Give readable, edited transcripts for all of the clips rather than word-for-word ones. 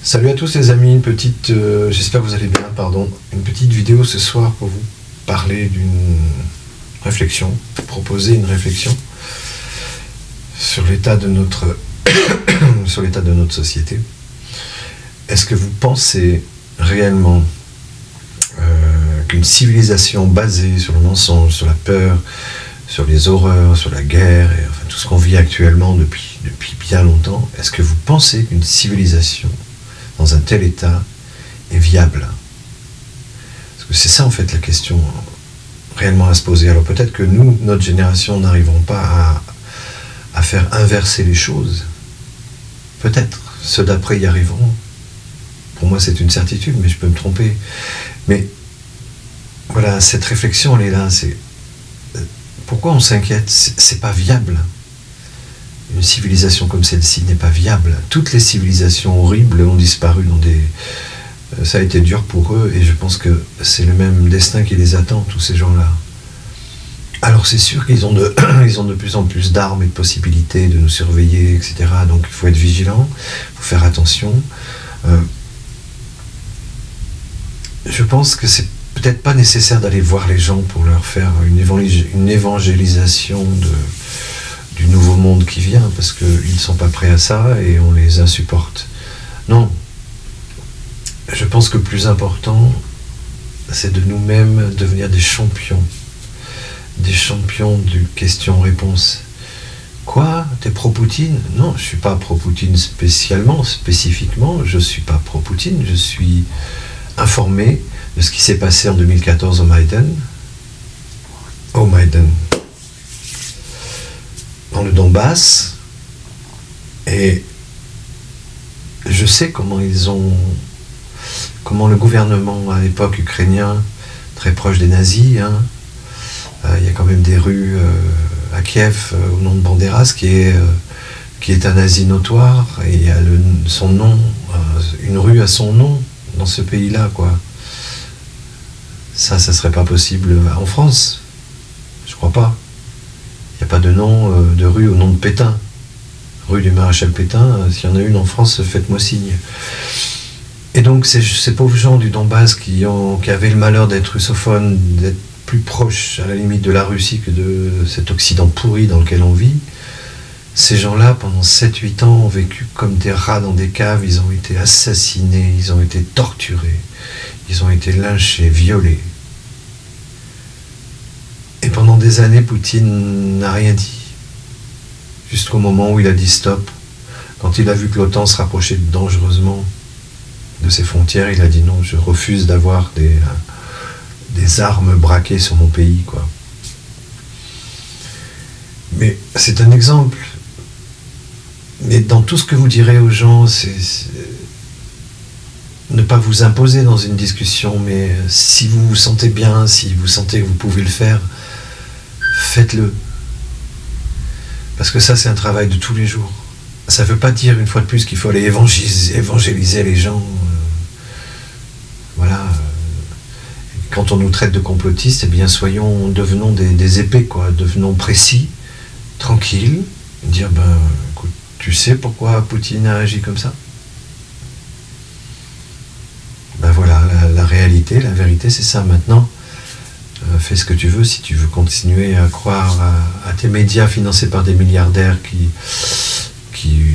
Salut à tous les amis, j'espère que vous allez bien, une petite vidéo ce soir pour vous parler d'une réflexion, proposer une réflexion sur l'état de notre, sur l'état de notre société. Est-ce que vous pensez réellement qu'une civilisation basée sur le mensonge, sur la peur, sur les horreurs, sur la guerre, et enfin tout ce qu'on vit actuellement depuis bien longtemps, est-ce que vous pensez qu'une civilisation dans un tel état est viable? Parce que c'est ça en fait la question réellement à se poser. Alors peut-être que nous, notre génération, n'arriverons pas à faire inverser les choses. Peut-être. Ceux d'après y arriveront. Pour moi c'est une certitude, mais je peux me tromper. Mais voilà, cette réflexion elle est là, c'est pourquoi on s'inquiète? C'est pas viable. Une civilisation comme celle-ci n'est pas viable. Toutes les civilisations horribles ont disparu ça a été dur pour eux, et je pense que c'est le même destin qui les attend, tous ces gens-là. Alors c'est sûr qu'ils ont ils ont de plus en plus d'armes et de possibilités de nous surveiller, etc. Donc il faut être vigilant, il faut faire attention. Je pense que c'est peut-être pas nécessaire d'aller voir les gens pour leur faire une évangélisation du nouveau monde qui vient, parce qu'ils ne sont pas prêts à ça et on les insupporte. Non. Je pense que le plus important, c'est de nous-mêmes devenir des champions du question-réponse. Quoi? T'es pro-Poutine? Non, je ne suis pas pro-Poutine spécifiquement, je ne suis pas pro-Poutine, je suis informé de ce qui s'est passé en 2014 au Maïdan, dans le Donbass, et je sais comment le gouvernement à l'époque ukrainien, très proche des nazis, il y a quand même des rues à Kiev au nom de Banderas qui est un nazi notoire, et il y a son nom, une rue à son nom dans ce pays-là, quoi. Ça serait pas possible en France, je crois pas. Il n'y a pas de nom de rue au nom de Pétain. Rue du Maréchal Pétain, s'il y en a une en France, faites-moi signe. Et donc ces pauvres gens du Donbass qui avaient le malheur d'être russophones, d'être plus proches à la limite de la Russie que de cet Occident pourri dans lequel on vit, ces gens-là, pendant 7-8 ans, ont vécu comme des rats dans des caves, ils ont été assassinés, ils ont été torturés, ils ont été lynchés, violés. Et pendant des années, Poutine n'a rien dit. Jusqu'au moment où il a dit stop. Quand il a vu que l'OTAN se rapprochait dangereusement de ses frontières, il a dit non, je refuse d'avoir des armes braquées sur mon pays, quoi. Mais c'est un exemple. Mais dans tout ce que vous direz aux gens, c'est ne pas vous imposer dans une discussion, mais si vous vous sentez bien, si vous sentez que vous pouvez le faire, faites-le. Parce que ça, c'est un travail de tous les jours. Ça ne veut pas dire, une fois de plus, qu'il faut aller évangéliser les gens. Voilà. Quand on nous traite de complotistes, eh bien, devenons des épées, quoi. Devenons précis, tranquilles, dire, écoute, tu sais pourquoi Poutine a agi comme ça? Voilà, la réalité, la vérité, c'est ça. Maintenant, fais ce que tu veux. Si tu veux continuer à croire à tes médias financés par des milliardaires qui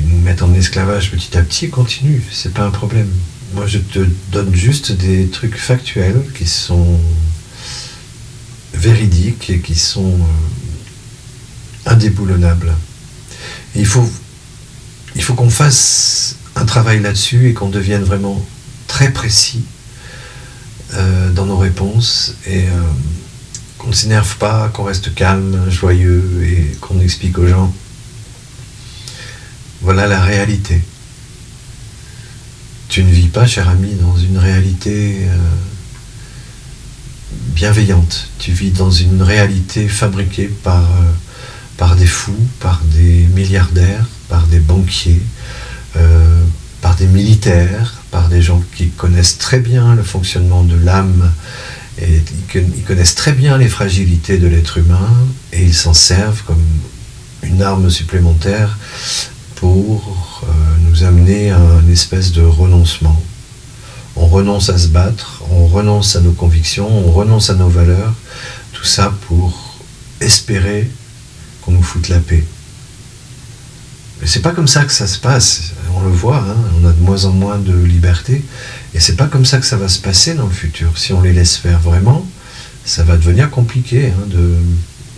nous mettent en esclavage petit à petit, continue, c'est pas un problème. Moi, je te donne juste des trucs factuels qui sont véridiques et qui sont indéboulonnables. Et il faut qu'on fasse un travail là-dessus et qu'on devienne vraiment très précis dans nos réponses, et qu'on ne s'énerve pas, qu'on reste calme, joyeux, et qu'on explique aux gens voilà la réalité. Tu ne vis pas, cher ami, dans une réalité bienveillante. Tu vis dans une réalité fabriquée par des fous, par des milliardaires, par des banquiers, par des militaires, par des gens qui connaissent très bien le fonctionnement de l'âme, et ils connaissent très bien les fragilités de l'être humain, et ils s'en servent comme une arme supplémentaire pour nous nous amener à une espèce de renoncement. On renonce à se battre, on renonce à nos convictions, on renonce à nos valeurs, tout ça pour espérer qu'on nous foute la paix. Mais c'est pas comme ça que ça se passe, on le voit, hein, on a de moins en moins de liberté, et c'est pas comme ça que ça va se passer dans le futur. Si on les laisse faire vraiment, ça va devenir compliqué hein, de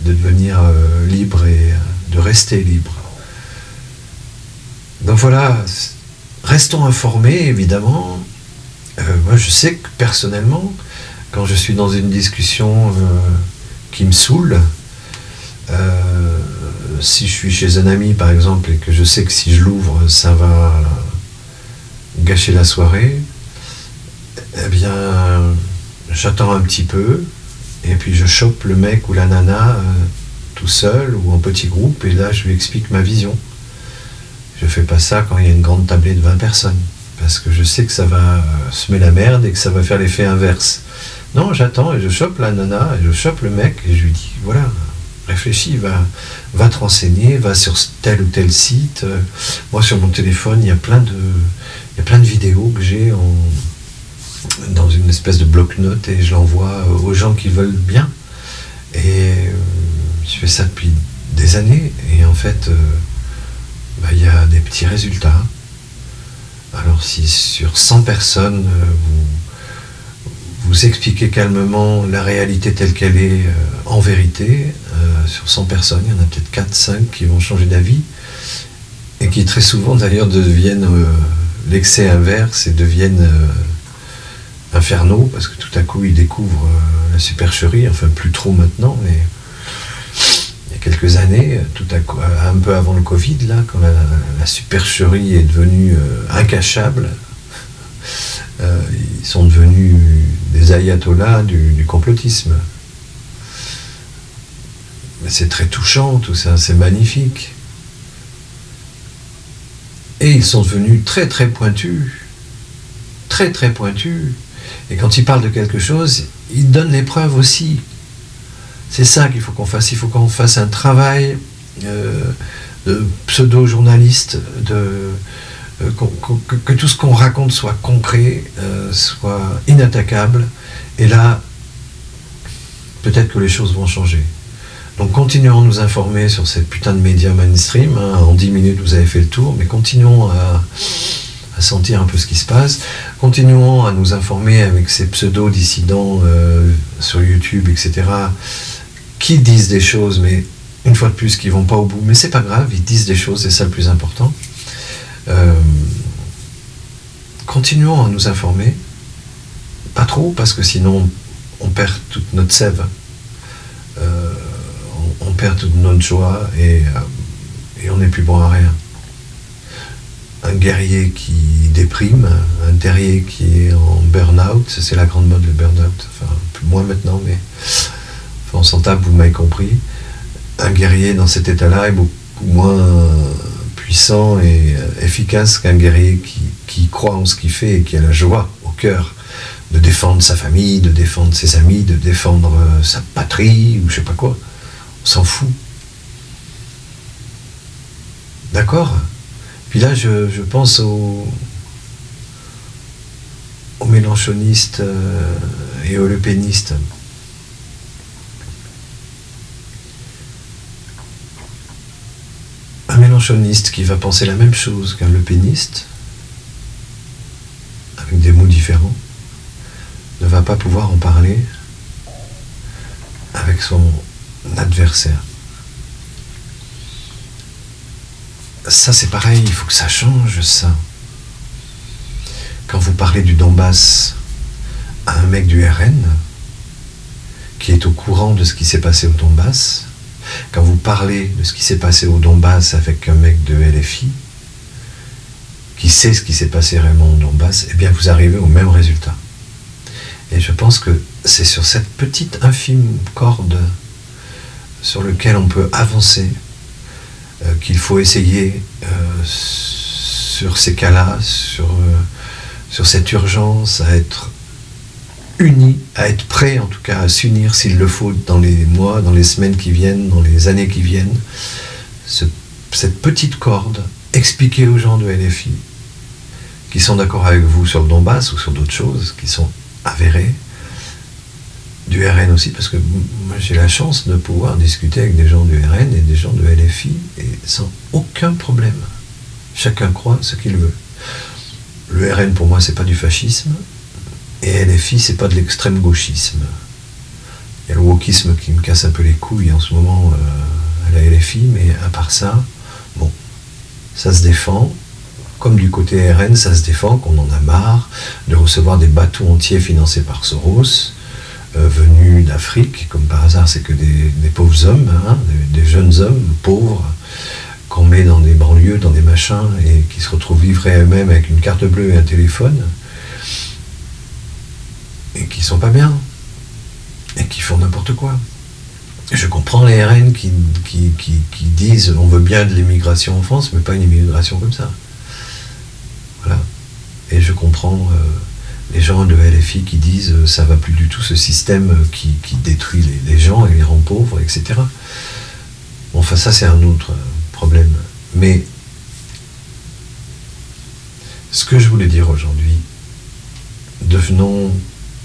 devenir libre et de rester libre. Donc voilà, restons informés évidemment. Moi je sais que personnellement, quand je suis dans une discussion qui me saoule, si je suis chez un ami par exemple et que je sais que si je l'ouvre ça va gâcher la soirée, eh bien j'attends un petit peu et puis je chope le mec ou la nana tout seul ou en petit groupe et là je lui explique ma vision. Je fais pas ça quand il y a une grande tablée de 20 personnes parce que je sais que ça va semer la merde et que ça va faire l'effet inverse. Non, j'attends et je chope la nana et je chope le mec et je lui dis voilà, réfléchis, va te renseigner, va sur tel ou tel site. Moi sur mon téléphone il y a plein de vidéos que j'ai dans une espèce de bloc-notes et je l'envoie aux gens qui veulent bien. Et je fais ça depuis des années et en fait il y a des petits résultats. Alors si sur 100 personnes vous expliquez calmement la réalité telle qu'elle est en vérité, sur 100 personnes, il y en a peut-être 4-5 qui vont changer d'avis et qui très souvent d'ailleurs deviennent l'excès inverse et deviennent infernaux parce que tout à coup ils découvrent la supercherie, enfin plus trop maintenant, mais il y a quelques années, tout à coup, un peu avant le Covid, là, quand la supercherie est devenue incachable, ils sont devenus des ayatollahs du complotisme. Mais c'est très touchant tout ça, c'est magnifique. Et ils sont devenus très très pointus. Très très pointus. Et quand ils parlent de quelque chose, ils donnent les preuves aussi. C'est ça qu'il faut qu'on fasse. Il faut qu'on fasse un travail de pseudo-journaliste, que tout ce qu'on raconte soit concret, soit inattaquable. Et là, peut-être que les choses vont changer. Donc continuons à nous informer sur cette putain de médias mainstream. Hein. En 10 minutes, vous avez fait le tour, mais continuons à sentir un peu ce qui se passe. Continuons à nous informer avec ces pseudo-dissidents sur YouTube, etc., qui disent des choses, mais une fois de plus, qui vont pas au bout. Mais c'est pas grave, ils disent des choses, c'est ça le plus important. Continuons à nous informer. Pas trop, parce que sinon, on perd toute notre sève. On perd toute notre joie et on n'est plus bon à rien. Un guerrier qui déprime, un terrier qui est en burn-out, c'est la grande mode le burn-out, enfin plus moins maintenant, mais enfin, on s'en tape, vous m'avez compris. Un guerrier dans cet état-là est beaucoup moins puissant et efficace qu'un guerrier qui croit en ce qu'il fait et qui a la joie au cœur de défendre sa famille, de défendre ses amis, de défendre sa patrie ou je sais pas quoi. On s'en fout. D'accord ? Puis là, je pense aux mélanchonistes et aux lepénistes. Un mélanchoniste qui va penser la même chose qu'un lepéniste, avec des mots différents, ne va pas pouvoir en parler avec son adversaire. Ça c'est pareil, il faut que ça change ça. Quand vous parlez du Donbass à un mec du RN qui est au courant de ce qui s'est passé au Donbass, quand vous parlez de ce qui s'est passé au Donbass avec un mec de LFI qui sait ce qui s'est passé vraiment au Donbass, eh bien vous arrivez au même résultat. Et je pense que c'est sur cette petite infime corde sur laquelle on peut avancer qu'il faut essayer sur ces cas-là, sur cette urgence, à être unis, à être prêts en tout cas à s'unir s'il le faut dans les mois, dans les semaines qui viennent, dans les années qui viennent. Cette petite corde, expliquer aux gens de LFI qui sont d'accord avec vous sur le Donbass ou sur d'autres choses qui sont avérées, du RN aussi, parce que moi j'ai la chance de pouvoir discuter avec des gens du RN et des gens de LFI, et sans aucun problème. Chacun croit ce qu'il veut. Le RN pour moi c'est pas du fascisme, et LFI c'est pas de l'extrême gauchisme. Il y a le wokisme qui me casse un peu les couilles en ce moment à la LFI, mais à part ça, bon, ça se défend. Comme du côté RN, ça se défend, qu'on en a marre de recevoir des bateaux entiers financés par Soros, venus d'Afrique, comme par hasard, c'est que des pauvres hommes, hein, des jeunes hommes pauvres, qu'on met dans des banlieues, dans des machins, et qui se retrouvent livrés à eux-mêmes avec une carte bleue et un téléphone, et qui sont pas bien, et qui font n'importe quoi. Je comprends les RN qui disent on veut bien de l'immigration en France, mais pas une immigration comme ça. Voilà. Et je comprends les gens de LFI qui disent ça va plus du tout, ce système qui détruit les gens et les rend pauvres, etc. Bon, enfin ça c'est un autre problème. Mais ce que je voulais dire aujourd'hui, devenons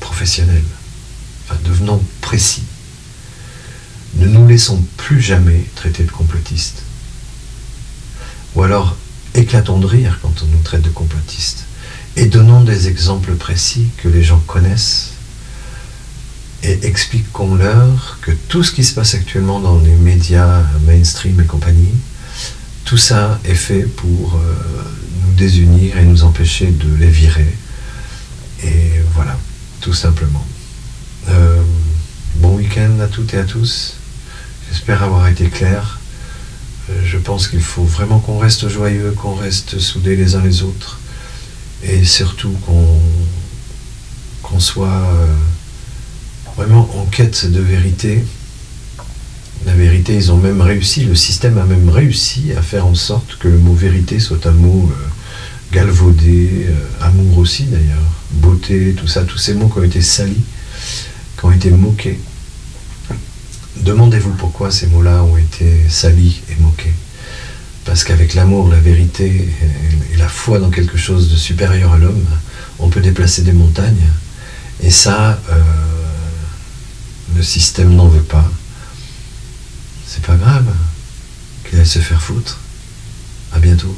professionnels, enfin devenons précis. Ne nous laissons plus jamais traiter de complotistes. Ou alors éclatons de rire quand on nous traite de complotistes. Et donnons des exemples précis que les gens connaissent et expliquons-leur que tout ce qui se passe actuellement dans les médias mainstream et compagnie, tout ça est fait pour nous désunir et nous empêcher de les virer. Et voilà, tout simplement. Bon week-end à toutes et à tous. J'espère avoir été clair. Je pense qu'il faut vraiment qu'on reste joyeux, qu'on reste soudés les uns les autres. Et surtout qu'on soit vraiment en quête de vérité. La vérité, ils ont même réussi, le système a même réussi à faire en sorte que le mot vérité soit un mot galvaudé, amour aussi d'ailleurs, beauté, tout ça, tous ces mots qui ont été salis, qui ont été moqués. Demandez-vous pourquoi ces mots-là ont été salis et moqués. Parce qu'avec l'amour, la vérité et la foi dans quelque chose de supérieur à l'homme, on peut déplacer des montagnes. Et ça, le système n'en veut pas. C'est pas grave. Qu'il aille se faire foutre. À bientôt.